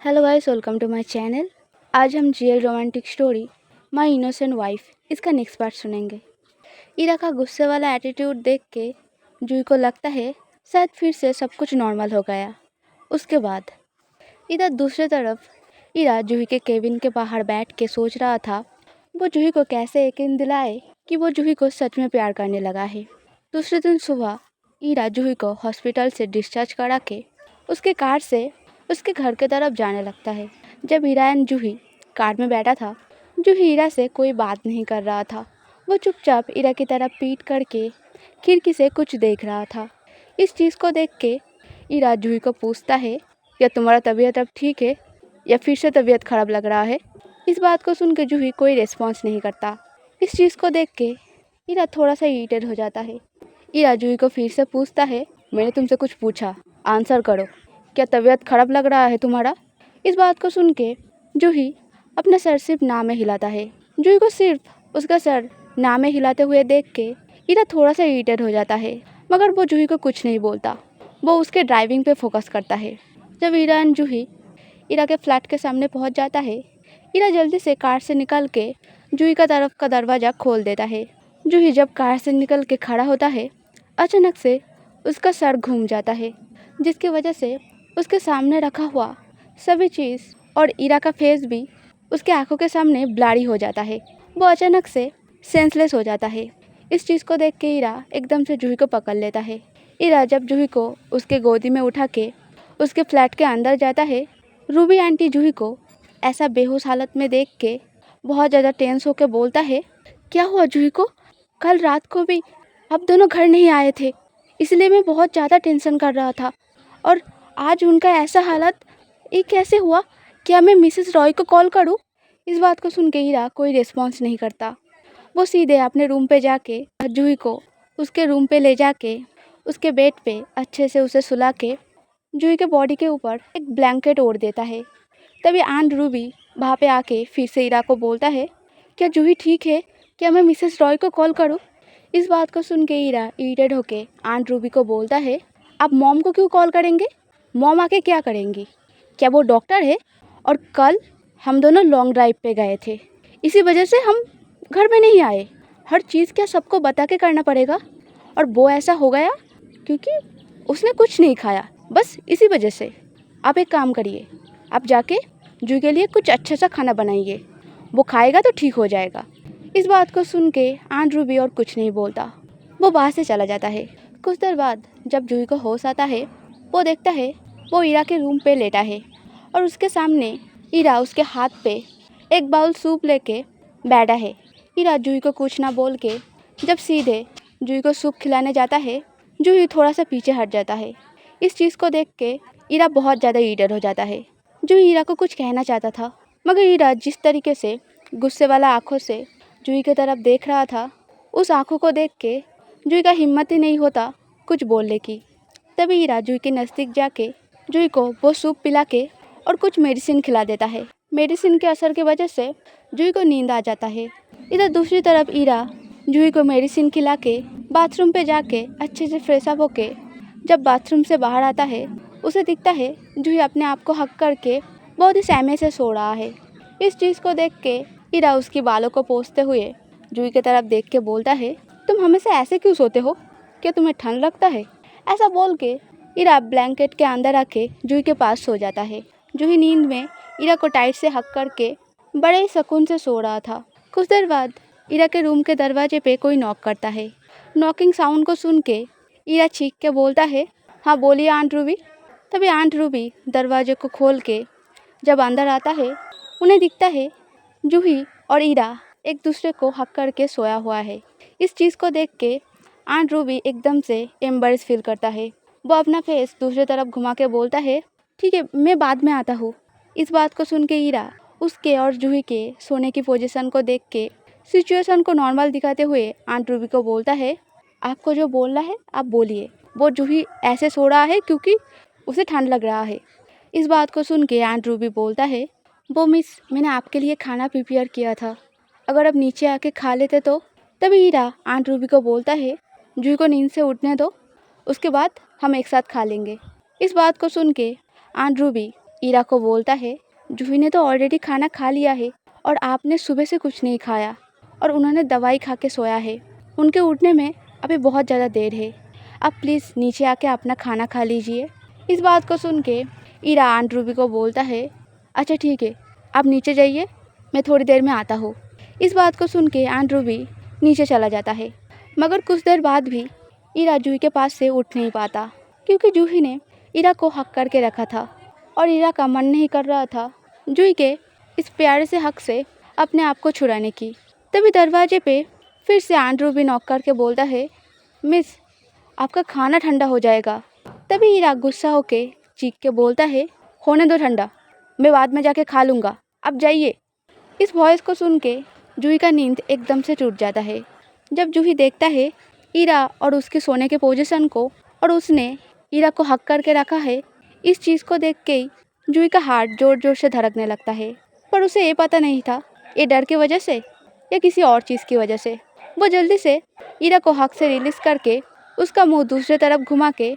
Hello guys, welcome to my channel. आज हम real romantic story my innocent wife इसका next part सुनेंगे। इरा का गुस्से वाला एटीट्यूड देख के जूही को लगता है शायद फिर से सब कुछ नॉर्मल हो गया। उसके बाद इधर दूसरी तरफ इरा जूही के केबिन के बाहर बैठ के सोच रहा था वो जूही को कैसे यकीन दिलाए कि वो जूही को सच में प्यार करने लगा है। दूसरे दिन सुबह इरा जूही को हॉस्पिटल से डिस्चार्ज करा के उसके कार से उसके घर की तरफ जाने लगता है। जब हीरा एंड जूही कार में बैठा था, जूही हीरा से कोई बात नहीं कर रहा था। वो चुपचाप हीरा की तरफ पीठ करके खिड़की से कुछ देख रहा था। इस चीज़ को देख के हीरा जूही को पूछता है, या तुम्हारा तबीयत अब ठीक है या फिर से तबीयत खराब लग रहा है? इस बात को सुन के जूही कोई रिस्पॉन्स नहीं करता। इस चीज़ को देख के हीरा थोड़ा सा इरिटेट हो जाता है। हीरा जूही को फिर से पूछता है, मैंने तुमसे कुछ पूछा, आंसर करो, क्या तबीयत खराब लग रहा है तुम्हारा? इस बात को सुन के जूही अपना सर सिर्फ ना में हिलाता है। जूही को सिर्फ उसका सर ना में हिलाते हुए देख के हीरा थोड़ा सा इरिटेट हो जाता है, मगर वो जूही को कुछ नहीं बोलता। वो उसके ड्राइविंग पे फोकस करता है। जब हीरा एंड जूही हीरा के फ्लैट के सामने पहुंच जाता है, हीरा जल्दी से कार से निकल के जूही का तरफ का दरवाज़ा खोल देता है। जूही जब कार से निकल के खड़ा होता है, अचानक से उसका सर घूम जाता है, जिसकी वजह से उसके सामने रखा हुआ सभी चीज़ और हीरा का फेस भी उसके आंखों के सामने ब्लरी हो जाता है। वो अचानक से सेंसलेस हो जाता है। इस चीज़ को देख के हीरा एकदम से जूही को पकड़ लेता है। हीरा जब जूही को उसके गोदी में उठा के उसके फ्लैट के अंदर जाता है, रूबी आंटी जूही को ऐसा बेहोश हालत में देख के बहुत ज़्यादा टेंस होकर बोलता है, क्या हुआ जूही को? कल रात को भी आप दोनों घर नहीं आए थे, इसलिए मैं बहुत ज़्यादा टेंशन कर रहा था, और आज उनका ऐसा हालत, ये कैसे हुआ? क्या मैं मिसेस रॉय को कॉल करूं? इस बात को सुन के हीरा कोई रिस्पॉन्स नहीं करता। वो सीधे अपने रूम पे जाके जूही को उसके रूम पे ले जाके उसके बेड पे अच्छे से उसे सुला के जूही के बॉडी के ऊपर एक ब्लैंकेट ओढ़ देता है। तभी आंट रूबी वहाँ पे आके फिर से हीरा को बोलता है, क्या जूही ठीक है? क्या मैं मिसेस रॉय को कॉल करूं? इस बात को सुन के हीरा इरिटेट होके आंट रूबी को बोलता है, आप मॉम को क्यों कॉल करेंगे? मॉम आके क्या करेंगी? क्या वो डॉक्टर है? और कल हम दोनों लॉन्ग ड्राइव पे गए थे, इसी वजह से हम घर में नहीं आए। हर चीज़ क्या सबको बता के करना पड़ेगा? और वो ऐसा हो गया क्योंकि उसने कुछ नहीं खाया, बस इसी वजह से। आप एक काम करिए, आप जाके जू के लिए कुछ अच्छा सा खाना बनाइए, वो खाएगा तो ठीक हो जाएगा। इस बात को सुन के आंट रूबी और कुछ नहीं बोलता, वो बाहर से चला जाता है। कुछ देर बाद जब जूही को होश आता है, वो देखता है वो हीरा के रूम पे लेटा है और उसके सामने हीरा उसके हाथ पे एक बाउल सूप लेके बैठा है। हीरा जूही को कुछ ना बोल के जब सीधे जूही को सूप खिलाने जाता है, जूही थोड़ा सा पीछे हट जाता है। इस चीज़ को देख के हीरा बहुत ज़्यादा ईडर हो जाता है। जूही हीरा को कुछ कहना चाहता था, मगर हीरा जिस तरीके से गुस्से वाला आँखों से जूही की तरफ देख रहा था, उस आँखों को देख के जूही का हिम्मत ही नहीं होता कुछ बोलने की। तभी हीरा जूही के नज़दीक जाके जूही को वो सूप पिला के और कुछ मेडिसिन खिला देता है। मेडिसिन के असर की वजह से जूही को नींद आ जाता है। इधर दूसरी तरफ हीरा जूही को मेडिसिन खिला के बाथरूम पे जाके अच्छे से फ्रेश अप होके जब बाथरूम से बाहर आता है, उसे दिखता है जूही अपने आप को हक करके बहुत ही सहमे से सो रहा है। इस चीज़ को देख के हीरा उसकी बालों को पोंछते हुए जूही की तरफ देख के बोलता है, तुम हमेशा ऐसे क्यों सोते हो? क्या तुम्हें ठंड लगता है? ऐसा बोल के हीरा ब्लैंकेट के अंदर आके जूही के पास सो जाता है। जूही नींद में हीरा को टाइट से हक करके बड़े ही सुकून से सो रहा था। कुछ देर बाद हीरा के रूम के दरवाजे पे कोई नॉक करता है। नॉकिंग साउंड को सुन के हीरा चीख के बोलता है, हाँ बोलिए आंट रूबी। तभी आंट रूबी दरवाजे को खोल के जब अंदर आता है, उन्हें दिखता है जूही और हीरा एक दूसरे को हक करके सोया हुआ है। इस चीज़ को देख के आंट रूबी एकदम से एम्बैरेस फील करता है। वो अपना फेस दूसरी तरफ घुमा के बोलता है, ठीक है मैं बाद में आता हूँ। इस बात को सुन के हीरा उसके और जूही के सोने की पोजीशन को देख के सिचुएशन को नॉर्मल दिखाते हुए आंट रूबी को बोलता है, आपको जो बोलना है आप बोलिए। वो जूही ऐसे सो रहा है क्योंकि उसे ठंड लग रहा है। इस बात को सुन के आंट रूबी बोलता है, वो मिस मैंने आपके लिए खाना प्रिपेयर किया था, अगर आप नीचे आके खा लेते तो। तभी हीरा आंट रूबी को बोलता है, जूही को नींद से उठने दो, उसके बाद हम एक साथ खा लेंगे। इस बात को सुन के आंट रूबी ईरा को बोलता है, जूही ने तो ऑलरेडी खाना खा लिया है और आपने सुबह से कुछ नहीं खाया और उन्होंने दवाई खा के सोया है। उनके उठने में अभी बहुत ज़्यादा देर है। आप प्लीज़ नीचे आके अपना खाना खा लीजिए। इस बात को सुन के ईरा आंट रूबी को बोलता है, अच्छा ठीक है, आप नीचे जाइए, मैं थोड़ी देर में आता हूँ। इस बात को सुन के आंट रूबी नीचे चला जाता है। मगर कुछ देर बाद भी ईरा जूही के पास से उठ नहीं पाता, क्योंकि जूही ने ईरा को हक करके रखा था और ईरा का मन नहीं कर रहा था जूही के इस प्यारे से हक से अपने आप को छुड़ाने की। तभी दरवाजे पे फिर से आंट रूबी नॉक करके बोलता है, मिस, आपका खाना ठंडा हो जाएगा। तभी ईरा गुस्सा होके चीख के बोलता है, होने दो ठंडा, मैं बाद में जाके खा लूँगा, आप जाइए। इस वॉइस को सुन के जूही का नींद एकदम से टूट जाता है। जब जूही देखता है ईरा और उसके सोने के पोजीशन को और उसने ईरा को हक करके रखा है, इस चीज़ को देख के ही जूही का हार्ट ज़ोर ज़ोर से धड़कने लगता है। पर उसे ये पता नहीं था ये डर की वजह से या किसी और चीज़ की वजह से। वो जल्दी से ईरा को हक से रिलीज़ करके उसका मुंह दूसरे तरफ घुमा के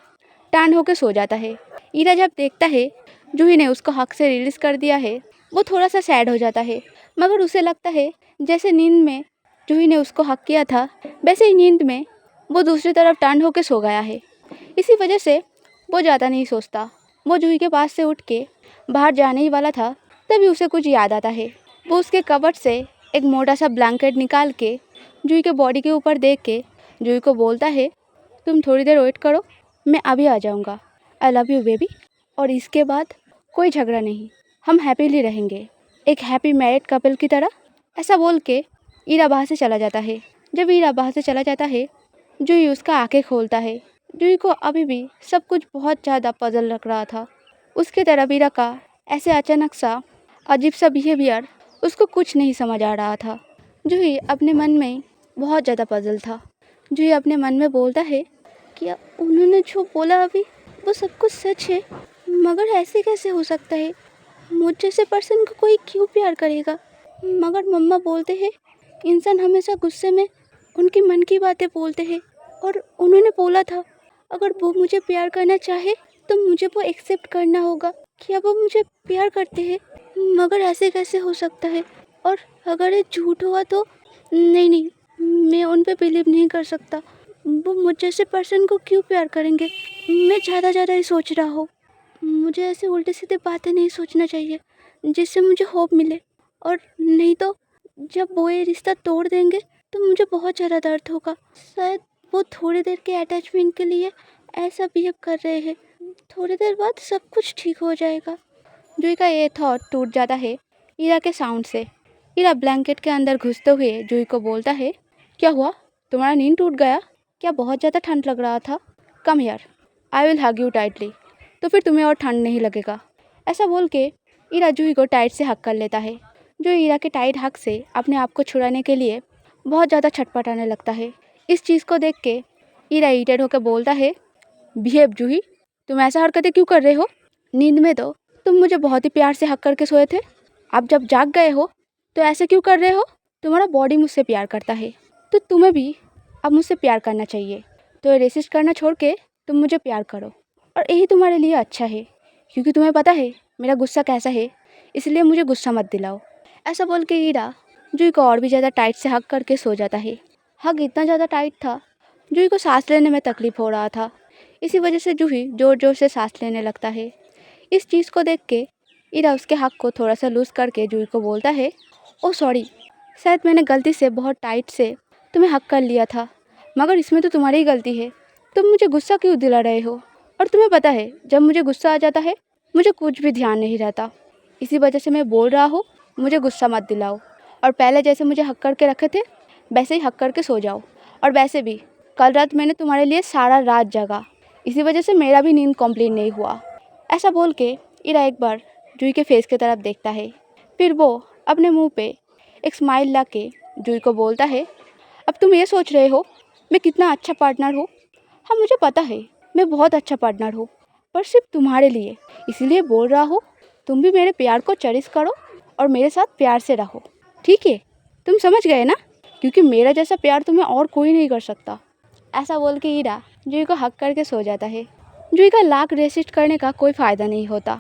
टर्न होकर सो जाता है। ईरा जब देखता है जूही ने उसको हक से रिलीज़ कर दिया है, वो थोड़ा सा सैड हो जाता है। मगर उसे लगता है जैसे नींद में जूही ने उसको हक किया था, वैसे ही नींद में वो दूसरी तरफ टर्न होकर सो गया है। इसी वजह से वो ज़्यादा नहीं सोचता। वो जूही के पास से उठ के बाहर जाने ही वाला था, तभी उसे कुछ याद आता है। वो उसके कबर्ड से एक मोटा सा ब्लैंकेट निकाल के जूही के बॉडी के ऊपर देख के जूही को बोलता है, तुम थोड़ी देर वेट करो, मैं अभी आ जाऊँगा। I love you baby. और इसके बाद कोई झगड़ा नहीं, हम हैप्पीली रहेंगे, एक हैप्पी मैरिड कपल की तरह। ऐसा बोल के ईरा बाहर से चला जाता है। जब ईरा बाहर से चला जाता है, जूही उसका आंखें खोलता है। जूही को अभी भी सब कुछ बहुत ज़्यादा पजल लग रहा था। उसके तरफ ईरा का ऐसे अचानक सा अजीब सा बिहेवियर उसको कुछ नहीं समझ आ रहा था। जूही अपने मन में बहुत ज़्यादा पजल था। जूही अपने मन में बोलता है, क्या उन्होंने जो बोला अभी वो सब कुछ सच है? मगर ऐसे कैसे हो सकता है? मुझ जैसे पर्सन को कोई क्यों प्यार करेगा? मगर मम्मा बोलते हैं इंसान हमेशा गुस्से में उनकी मन की बातें बोलते हैं, और उन्होंने बोला था अगर वो मुझे प्यार करना चाहे तो मुझे वो एक्सेप्ट करना होगा। क्या वो मुझे प्यार करते हैं? मगर ऐसे कैसे हो सकता है? और अगर ये झूठ हुआ तो नहीं, मैं उन पे बिलीव नहीं कर सकता। वो मुझ जैसे पर्सन को क्यों प्यार करेंगे? मैं ज़्यादा ही सोच रहा हूँ। मुझे ऐसे उल्टे सीधे बातें नहीं सोचना चाहिए जिससे मुझे होप मिले, और नहीं तो जब वो ये रिश्ता तोड़ देंगे तो मुझे बहुत ज़्यादा दर्द होगा। शायद वो थोड़ी देर के अटैचमेंट के लिए ऐसा बिहेव कर रहे हैं, थोड़ी देर बाद सब कुछ ठीक हो जाएगा। जूही का ये थॉट टूट जाता है ईरा के साउंड से। ईरा ब्लैंकेट के अंदर घुसते हुए जूही को बोलता है, क्या हुआ, तुम्हारा नींद टूट गया क्या? बहुत ज़्यादा ठंड लग रहा था। Come here, I will hug you tightly, तो फिर तुम्हें और ठंड नहीं लगेगा। ऐसा बोल के ईरा जूही को टाइट से हक कर लेता है। जो ईरा के टाइट हक से अपने आप को छुड़ाने के लिए बहुत ज़्यादा छटपटाने लगता है। इस चीज़ को देख के ईरा इरिटेट होकर बोलता है, बिहेव जूही, तुम ऐसा हरकतें क्यों कर रहे हो? नींद में तो तुम मुझे बहुत ही प्यार से हक करके सोए थे, अब जब जाग गए हो तो ऐसे क्यों कर रहे हो? तुम्हारा बॉडी मुझसे प्यार करता है तो तुम्हें भी अब मुझसे प्यार करना चाहिए। तो ये रेसिस्ट करना छोड़ के तुम मुझे प्यार करो, और यही तुम्हारे लिए अच्छा है, क्योंकि तुम्हें पता है मेरा गुस्सा कैसा है, इसलिए मुझे गुस्सा मत दिलाओ। ऐसा बोल के ईरा जूही को और भी ज़्यादा टाइट से हक करके सो जाता है। हक इतना ज़्यादा टाइट था जूही को सांस लेने में तकलीफ़ हो रहा था। इसी वजह से जूही ज़ोर ज़ोर से सांस लेने लगता है। इस चीज़ को देख के ईरा उसके हक को थोड़ा सा लूज़ करके जूही को बोलता है, ओ सॉरी, शायद मैंने गलती से बहुत टाइट से तुम्हें हक कर लिया था, मगर इसमें तो तुम्हारी ही गलती है। तुम मुझे गुस्सा क्यों दिला रहे हो? और तुम्हें पता है जब मुझे गुस्सा आ जाता है मुझे कुछ भी ध्यान नहीं रहता। इसी वजह से मैं बोल रहा हूँ, मुझे गुस्सा मत दिलाओ, और पहले जैसे मुझे हक करके रखे थे वैसे ही हक करके सो जाओ। और वैसे भी कल रात मैंने तुम्हारे लिए सारा रात जगा, इसी वजह से मेरा भी नींद कंप्लीट नहीं हुआ। ऐसा बोल के ईरा एक बार जूही के फेस की तरफ देखता है, फिर वो अपने मुंह पे एक स्माइल ला के जूही को बोलता है, अब तुम ये सोच रहे हो मैं कितना अच्छा पार्टनर हूँ? हाँ, मुझे पता है मैं बहुत अच्छा पार्टनर हूँ, पर सिर्फ तुम्हारे लिए, इसीलिए बोल रहा हूँ तुम भी मेरे प्यार को चेरिश करो और मेरे साथ प्यार से रहो, ठीक है? तुम समझ गए ना? क्योंकि मेरा जैसा प्यार तुम्हें और कोई नहीं कर सकता। ऐसा बोल के ईरा जूही को हक करके सो जाता है। जूही का लाख रेसिस्ट करने का कोई फ़ायदा नहीं होता।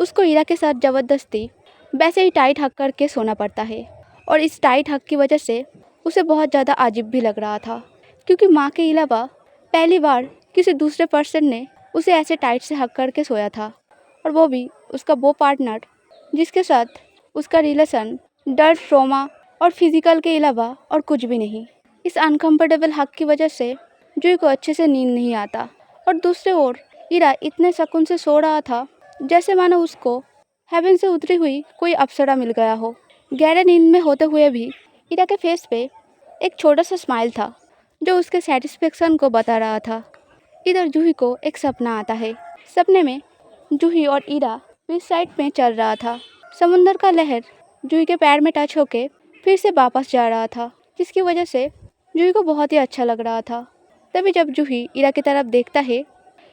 उसको ईरा के साथ ज़बरदस्ती वैसे ही टाइट हक करके सोना पड़ता है। और इस टाइट हक की वजह से उसे बहुत ज़्यादा अजीब भी लग रहा था, क्योंकि माँ के अलावा पहली बार किसी दूसरे पर्सन ने उसे ऐसे टाइट से हक करके सोया था, और वो भी उसका वो पार्टनर जिसके साथ उसका रिलेशन डर, ट्रॉमा और फिजिकल के अलावा और कुछ भी नहीं। इस अनकंफर्टेबल हक की वजह से जूही को अच्छे से नींद नहीं आता, और दूसरे ओर ईरा इतने सुकून से सो रहा था जैसे मानो उसको हेवन से उतरी हुई कोई अप्सरा मिल गया हो। गहरे नींद में होते हुए भी ईरा के फेस पे एक छोटा सा स्माइल था जो उसके सेटिस्फेक्शन को बता रहा था। इधर जूही को एक सपना आता है। सपने में जूही और ईरा बीच साइड में चल रहा था। समुंदर का लहर जूही के पैर में टच होके फिर से वापस जा रहा था, जिसकी वजह से जूही को बहुत ही अच्छा लग रहा था। तभी जब जूही ईरा की तरफ देखता है,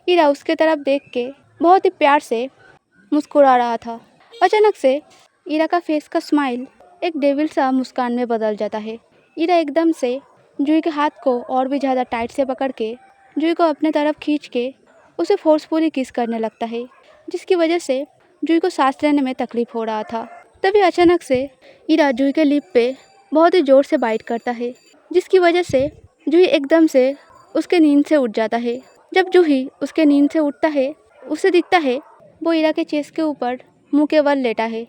ईरा उसके तरफ देख के बहुत ही प्यार से मुस्कुरा रहा था। अचानक से ईरा का फेस का स्माइल एक डेविल सा मुस्कान में बदल जाता है। ईरा एकदम से जूही के हाथ को और भी ज़्यादा टाइट से पकड़ के जूही को अपने तरफ खींच के उसे फोर्सफुली किस करने लगता है, जिसकी वजह से जूही को सांस लेने में तकलीफ हो रहा था। तभी अचानक से ईरा जूही के लिप पे बहुत ही ज़ोर से बाइट करता है, जिसकी वजह से जूही एकदम से उसके नींद से उठ जाता है। जब जूही उसके नींद से उठता है, उसे दिखता है वो ईरा के चेस्ट के ऊपर मुंह के बल लेटा है।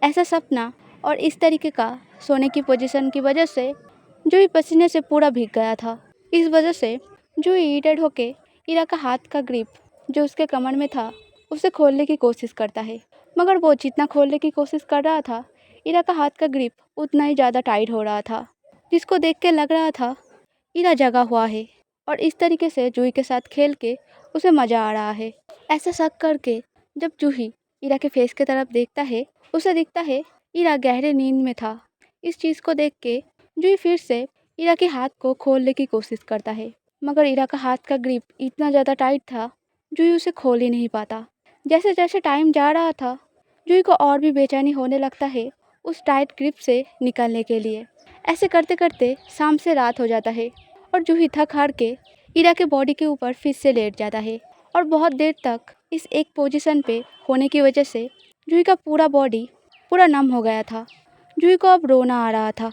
ऐसा सपना और इस तरीके का सोने की पोजीशन की वजह से जूही पसीने से पूरा भीग गया था। इस वजह से जूही इरिटेट होके ईरा का हाथ का ग्रिप जो उसके कमर में था उसे खोलने की कोशिश करता है, मगर वो जितना खोलने की कोशिश कर रहा था, ईरा का हाथ का ग्रिप उतना ही ज़्यादा टाइट हो रहा था, जिसको देख के लग रहा था ईरा जगा हुआ है और इस तरीके से जूही के साथ खेल के उसे मज़ा आ रहा है। ऐसा शक करके जब जूही ईरा के फेस की तरफ देखता है, उसे दिखता है ईरा गहरे नींद में था। इस चीज़ को देख के जूही फिर से ईरा के हाथ को खोलने की कोशिश करता है, मगर ईरा का हाथ का ग्रिप इतना ज़्यादा टाइट था, जूही उसे खोल ही नहीं पाता। जैसे जैसे टाइम जा रहा था, जूही को और भी बेचैनी होने लगता है उस टाइट ग्रिप से निकलने के लिए। ऐसे करते करते शाम से रात हो जाता है और जूही थक हार के ईरा के बॉडी के ऊपर फिर से लेट जाता है, और बहुत देर तक इस एक पोजीशन पे होने की वजह से जूही का पूरा बॉडी पूरा नम हो गया था। जूही को अब रोना आ रहा था।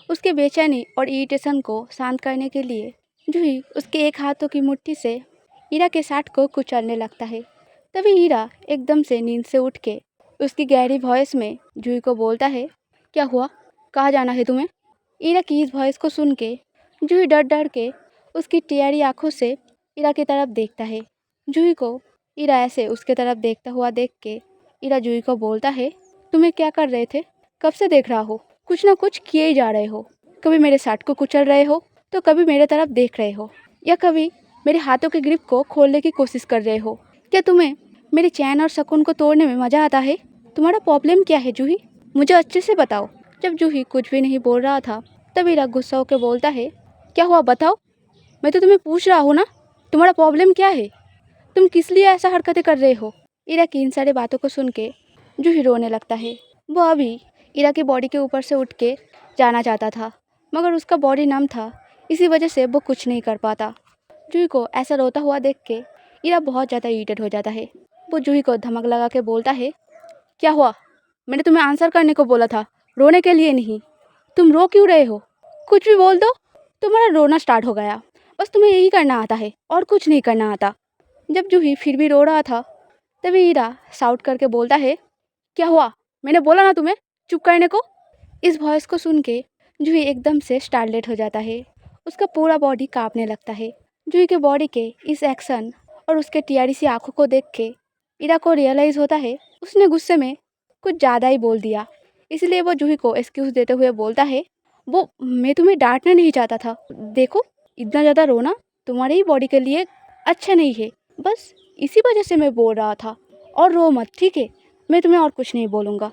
उसके बेचैनी और इरिटेशन को शांत करने के लिए जूही उसके एक हाथों की मुट्ठी से ईरा के साथ को कुचलने लगता है। तभी ईरा एकदम से नींद से उठ के उसकी गहरी वॉइस में जूही को बोलता है, क्या हुआ, कहाँ जाना है तुम्हें? ईरा की इस वॉइस को सुन के जूही डर डर के उसकी टेढ़ी आंखों से ईरा की तरफ देखता है। जूही को ईरा ऐसे उसके तरफ देखता हुआ देख के ईरा जूही को बोलता है, तुम्हें क्या कर रहे थे? कब से देख रहा हो, कुछ ना कुछ किए ही जा रहे हो। कभी मेरे साथ को कुचल रहे हो, तो कभी मेरे तरफ देख रहे हो, या कभी मेरे हाथों के ग्रिप को खोलने की कोशिश कर रहे हो। क्या तुम्हें मेरे चैन और सुकून को तोड़ने में मज़ा आता है? तुम्हारा प्रॉब्लम क्या है जूही, मुझे अच्छे से बताओ। जब जूही कुछ भी नहीं बोल रहा था, तब ईरा गुस्सा होकर बोलता है, क्या हुआ बताओ, मैं तो तुम्हें पूछ रहा हूँ ना, तुम्हारा प्रॉब्लम क्या है? तुम किस लिए ऐसा हरकतें कर रहे हो? ईरा की इन सारी बातों को सुन के जूही रोने लगता है। वो अभी ईरा की बॉडी के ऊपर से उठ के जाना चाहता था, मगर उसका बॉडी नम था, इसी वजह से वो कुछ नहीं कर पाता। जूही को ऐसा रोता हुआ देख के ईरा बहुत ज़्यादा इरिटेट हो जाता है। वो जूही को धमक लगा के बोलता है, क्या हुआ, मैंने तुम्हें आंसर करने को बोला था, रोने के लिए नहीं। तुम रो क्यों रहे हो? कुछ भी बोल दो, तुम्हारा रोना स्टार्ट हो गया। बस तुम्हें यही करना आता है और कुछ नहीं करना आता। जब जूही फिर भी रो रहा था, तभी ईरा साउट करके बोलता है, क्या हुआ, मैंने बोला ना तुम्हें चुप करने को। इस वॉइस को सुन के जूही एकदम से स्टार्लेट हो जाता है। उसका पूरा बॉडी कांपने लगता है। जूही के बॉडी के इस एक्शन और उसके टियारी सी आंखों को देख के ईरा को रियलाइज़ होता है उसने गुस्से में कुछ ज़्यादा ही बोल दिया। इसलिए वो जूही को एक्सक्यूज़ देते हुए बोलता है, वो मैं तुम्हें डांटना नहीं चाहता था। देखो, इतना ज़्यादा रोना तुम्हारी ही बॉडी के लिए अच्छा नहीं है, बस इसी वजह से मैं बोल रहा था। और रो मत, ठीक है? मैं तुम्हें और कुछ नहीं बोलूँगा।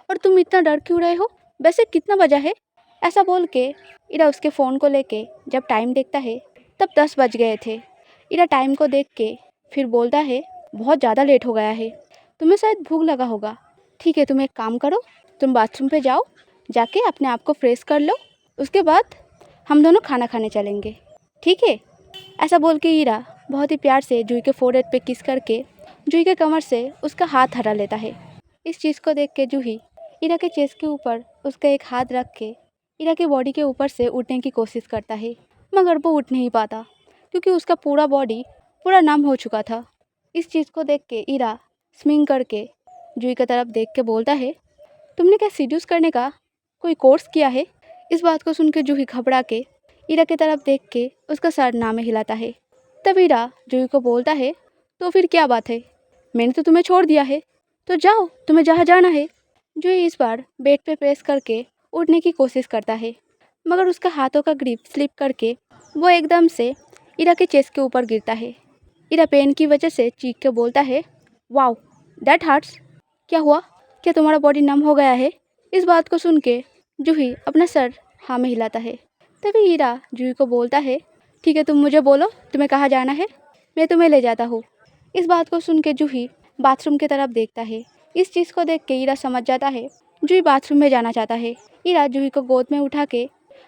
और तुम इतना डर क्यों रहे हो? वैसे कितना बजा है? ऐसा बोल के ईरा उसके फ़ोन को लेके जब टाइम देखता है, तब 10 बज गए थे। ईरा टाइम को देख के फिर बोलता है, बहुत ज़्यादा लेट हो गया है, तुम्हें शायद भूख लगा होगा। ठीक है, तुम एक काम करो, तुम बाथरूम पे जाओ, जाके अपने आप को फ्रेश कर लो, उसके बाद हम दोनों खाना खाने चलेंगे, ठीक है? ऐसा बोल के ईरा बहुत ही प्यार से जूही के फोrehead पे किस करके जूही के कमर से उसका हाथ हटा लेता है। इस चीज़ को देख के जूही इरा के चेस्ट के ऊपर उसका एक हाथ रख के इरा की बॉडी के ऊपर से उठने की कोशिश करता है, मगर वो उठ नहीं पाता क्योंकि उसका पूरा बॉडी पूरा नम हो चुका था। इस चीज़ को देख के इरा स्मिंग करके जूही की तरफ देख के बोलता है, तुमने क्या सीड्यूस करने का कोई कोर्स किया है? इस बात को सुन के जूही घबरा के इरा की तरफ देख के उसका सर ना में हिलाता है। तब इरा जूही को बोलता है, तो फिर क्या बात है, मैंने तो तुम्हें छोड़ दिया है, तो जाओ तुम्हें जहाँ जाना है। जूही इस बार बेड पे प्रेस करके उठने की कोशिश करता है, मगर उसका हाथों का ग्रिप स्लिप करके वो एकदम से इरा के चेस्ट के ऊपर गिरता है। इरा पेन की वजह से चीख के बोलता है, वाओ दैट हर्ट्स। क्या हुआ, क्या तुम्हारा बॉडी नम हो गया है? इस बात को सुन के जूही अपना सर हाँ में हिलाता है। तभी इरा जूही को बोलता है, ठीक है तुम मुझे बोलो तुम्हें कहाँ जाना है, मैं तुम्हें ले जाता हूँ। इस बात को सुन के जूही बाथरूम की तरफ देखता है। इस चीज़ को देख के इरा समझ जाता है जूही बाथरूम में जाना चाहता है। इरा जूही को गोद में उठा के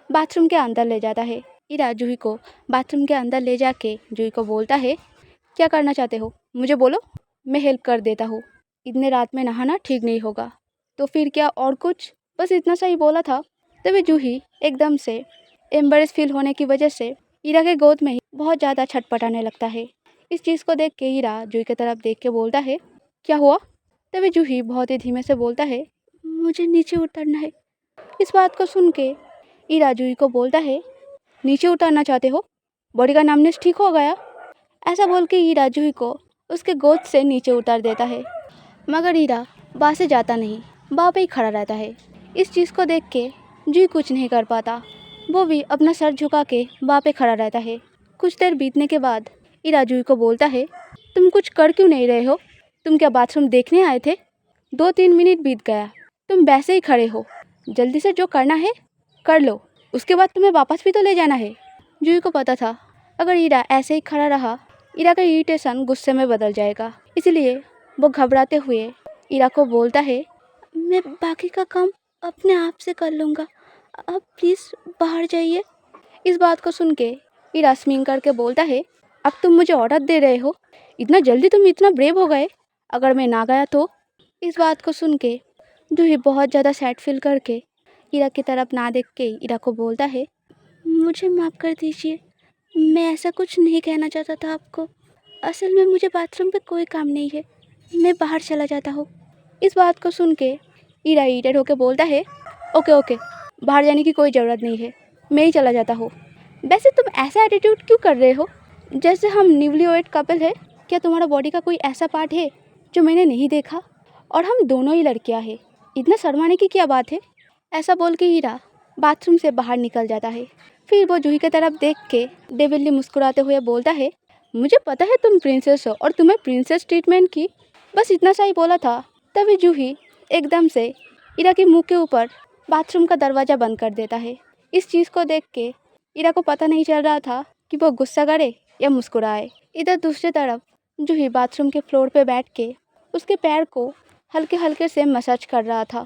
बाथरूम के अंदर ले जाता है। इरा जूही को बाथरूम के अंदर ले जाके जूही को बोलता है, क्या करना चाहते हो मुझे बोलो, मैं हेल्प कर देता हूँ। इतने रात में नहाना ठीक नहीं होगा। तो फिर क्या और कुछ? बस इतना सा ही बोला था। तभी जूही एकदम से एम्बरेस फील होने की वजह से इरा के गोद में ही बहुत ज़्यादा छटपटाने लगता है। इस चीज़ को देख के इरा जूही की तरफ देख के बोलता है, क्या हुआ? तभी जूही बहुत ही धीमे से बोलता है, मुझे नीचे उतरना है। इस बात को सुन के इरा जूही को बोलता है, नीचे उतरना चाहते हो? बॉडी का नमनेस ठीक हो गया? ऐसा बोल के इरा जूही को उसके गोद से नीचे उतार देता है, मगर इरा बाहर से जाता नहीं, बाह पे ही खड़ा रहता है। इस चीज़ को देख के जूही कुछ नहीं कर पाता, वो भी अपना सर झुका के बाह पे खड़ा रहता है। कुछ देर बीतने के बाद इरा जूही को बोलता है, तुम कुछ कर क्यों नहीं रहे हो? तुम क्या बाथरूम देखने आए थे? 2-3 मिनट बीत गया, तुम वैसे ही खड़े हो। जल्दी से जो करना है कर लो, उसके बाद तुम्हें वापस भी तो ले जाना है। जूही को पता था अगर इरा ऐसे ही खड़ा रहा इरा का इरिटेशन गुस्से में बदल जाएगा, इसलिए वो घबराते हुए इरा को बोलता है, मैं बाकी का काम अपने आप से कर लूँगा, अब प्लीज़ बाहर जाइए। इस बात को सुन के इरा स्मिंग करके बोलता है, अब तुम मुझे ऑर्डर दे रहे हो? इतना जल्दी तुम इतना ब्रेव हो गए? अगर मैं ना गया तो? इस बात को सुन के जूही बहुत ज़्यादा सैड फील करके इरा की तरफ ना देख के इरा को बोलता है, मुझे माफ़ कर दीजिए, मैं ऐसा कुछ नहीं कहना चाहता था आपको। असल में मुझे बाथरूम पे कोई काम नहीं है, मैं बाहर चला जाता हूँ। इस बात को सुन के इरा इरिटेट होकर बोलता है, ओके ओके, बाहर जाने की कोई ज़रूरत नहीं है, मैं ही चला जाता हूँ। वैसे तुम ऐसा एटीट्यूड क्यों कर रहे हो, जैसे हम न्यूली वेड कपल है? क्या तुम्हारा बॉडी का कोई ऐसा पार्ट है जो मैंने नहीं देखा? और हम दोनों ही लड़कियाँ हैं, इतना शर्माने की क्या बात है? ऐसा बोल के हीरा बाथरूम से बाहर निकल जाता है। फिर वो जूही की तरफ देख के डेविली मुस्कुराते हुए बोलता है, मुझे पता है तुम प्रिंसेस हो और तुम्हें प्रिंसेस ट्रीटमेंट की। बस इतना सा ही बोला था। तभी जूही एकदम से इरा के मुंह के ऊपर बाथरूम का दरवाज़ा बंद कर देता है। इस चीज़ को देख के इरा को पता नहीं चल रहा था कि वो गुस्सा करे या मुस्कुराए। इधर दूसरी तरफ जूही बाथरूम के फ्लोर पे बैठ के उसके पैर को हल्के हल्के से मसाज कर रहा था।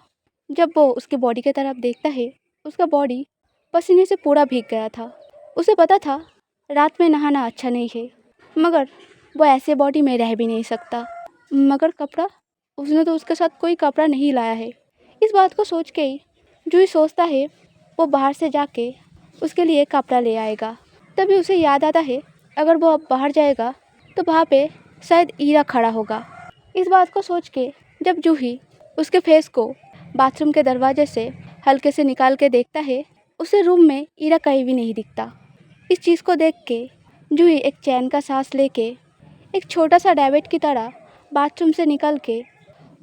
जब वो उसकी बॉडी की तरफ देखता है, उसका बॉडी पसीने से पूरा भीग गया था। उसे पता था रात में नहाना अच्छा नहीं है, मगर वो ऐसे बॉडी में रह भी नहीं सकता। मगर कपड़ा, उसने तो उसके साथ कोई कपड़ा नहीं लाया है। इस बात को सोच के ही जूही सोचता है वो बाहर से जाके उसके लिए कपड़ा ले आएगा। तभी उसे याद आता है अगर वो अब बाहर जाएगा तो वहाँ पे शायद ईरा खड़ा होगा। इस बात को सोच के जब जूही उसके फेस को बाथरूम के दरवाजे से हल्के से निकाल के देखता है, उसे रूम में ईरा कहीं भी नहीं दिखता। इस चीज़ को देख के जूही एक चैन का सांस लेके एक छोटा सा डेविड की तरह बाथरूम से निकल के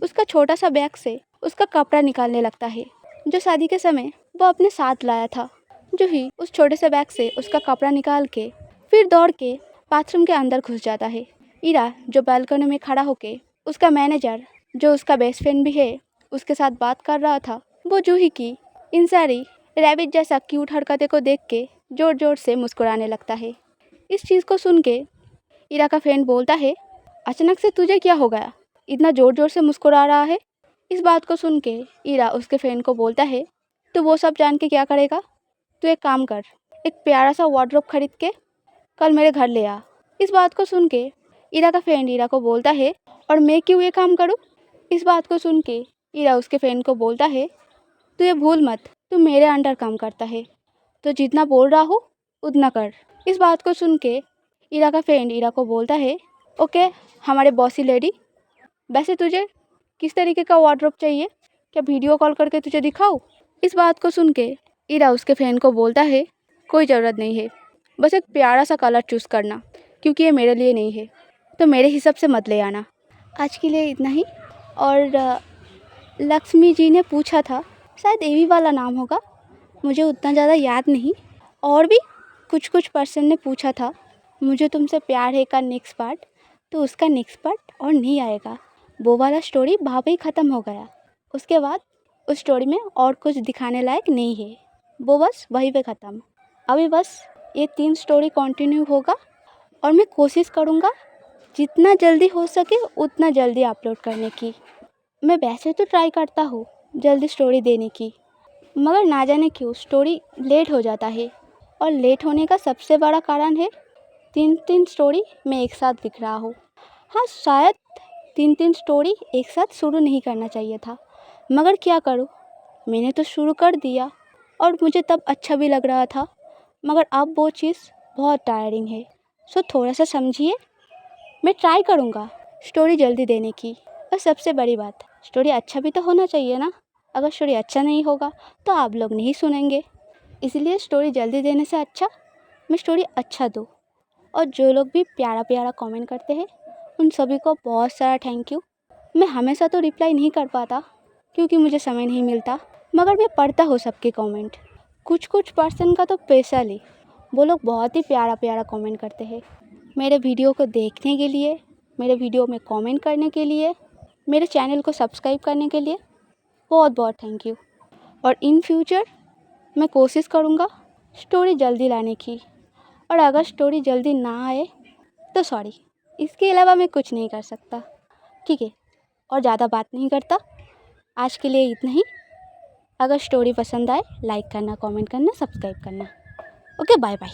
उसका छोटा सा बैग से उसका कपड़ा निकालने लगता है जो शादी के समय वो अपने साथ लाया था। जूही उस छोटे से बैग से उसका कपड़ा निकाल के फिर दौड़ के बाथरूम के अंदर घुस जाता है। ईरा जो बालकनी में खड़ा होके उसका मैनेजर जो उसका बेस्ट फ्रेंड भी है उसके साथ बात कर रहा था, वो जूही की इन सारी रैबिट जैसा क्यूट हरकतें को देख के ज़ोर ज़ोर से मुस्कुराने लगता है। इस चीज़ को सुन के ईरा का फ्रेंड बोलता है, अचानक से तुझे क्या हो गया, इतना ज़ोर ज़ोर से मुस्कुरा रहा है? इस बात को सुन के ईरा उसके फ्रेंड को बोलता है, तो वो सब जान के क्या करेगा, तू एक काम कर, एक प्यारा सा वार्डरोब खरीद के कल मेरे घर ले आ। इस बात को सुन के इरा का फ्रेंड इरा को बोलता है, और मैं क्यों ये काम करूँ? इस बात को सुन के इरा उसके फ्रेंड को बोलता है, तू ये भूल मत, तू मेरे अंडर काम करता है, तो जितना बोल रहा हूँ उतना कर। इस बात को सुन के इरा का फ्रेंड इरा को बोलता है, ओके हमारे बॉसी लेडी, वैसे तुझे किस तरीके का वार्डरोब चाहिए? क्या वीडियो कॉल करके तुझे दिखाऊँ? इस बात को सुन के इरा उसके फ्रेंड को बोलता है, कोई ज़रूरत नहीं है, बस एक प्यारा सा कलर चूज़ करना, क्योंकि ये मेरे लिए नहीं है, तो मेरे हिसाब से मत ले आना। आज के लिए इतना ही। और लक्ष्मी जी ने पूछा था, शायद एवी वाला नाम होगा, मुझे उतना ज़्यादा याद नहीं। और भी कुछ पर्सन ने पूछा था, मुझे तुमसे प्यार है का नेक्स्ट पार्ट, तो उसका नेक्स्ट पार्ट और नहीं आएगा। वो वाला स्टोरी वहाँ पे ही ख़त्म हो गया। उसके बाद उस स्टोरी में और कुछ दिखाने लायक नहीं है, वो बस वहीं पे ख़त्म। अभी बस ये 3 स्टोरी कंटिन्यू होगा, और मैं कोशिश करूँगा जितना जल्दी हो सके उतना जल्दी अपलोड करने की। मैं वैसे तो ट्राई करता हूँ जल्दी स्टोरी देने की, मगर ना जाने क्यों स्टोरी लेट हो जाता है। और लेट होने का सबसे बड़ा कारण है 3 स्टोरी मैं एक साथ लिख रहा हूँ। हाँ, शायद 3 स्टोरी एक साथ शुरू नहीं करना चाहिए था, मगर क्या करूँ, मैंने तो शुरू कर दिया और मुझे तब अच्छा भी लग रहा था, मगर अब वो चीज़ बहुत टायरिंग है। सो थोड़ा सा समझिए। मैं ट्राई करूँगा स्टोरी जल्दी देने की। और सबसे बड़ी बात, स्टोरी अच्छा भी तो होना चाहिए ना। अगर स्टोरी अच्छा नहीं होगा तो आप लोग नहीं सुनेंगे। इसलिए स्टोरी जल्दी देने से अच्छा मैं स्टोरी अच्छा दूँ। और जो लोग भी प्यारा प्यारा कमेंट करते हैं उन सभी को बहुत सारा थैंक यू। मैं हमेशा तो रिप्लाई नहीं कर पाता क्योंकि मुझे समय नहीं मिलता, मगर मैं पढ़ता हूँ सबके कमेंट। कुछ पर्सन का तो स्पेशली वो लोग बहुत ही प्यारा प्यारा कमेंट करते हैं। मेरे वीडियो को देखने के लिए, मेरे वीडियो में कमेंट करने के लिए, मेरे चैनल को सब्सक्राइब करने के लिए बहुत बहुत थैंक यू। और इन फ्यूचर मैं कोशिश करूँगा स्टोरी जल्दी लाने की। और अगर स्टोरी जल्दी ना आए तो सॉरी, इसके अलावा मैं कुछ नहीं कर सकता। ठीक है, और ज़्यादा बात नहीं करता, आज के लिए इतना ही। अगर स्टोरी पसंद आए लाइक करना, कमेंट करना, सब्सक्राइब करना। Okay, bye bye.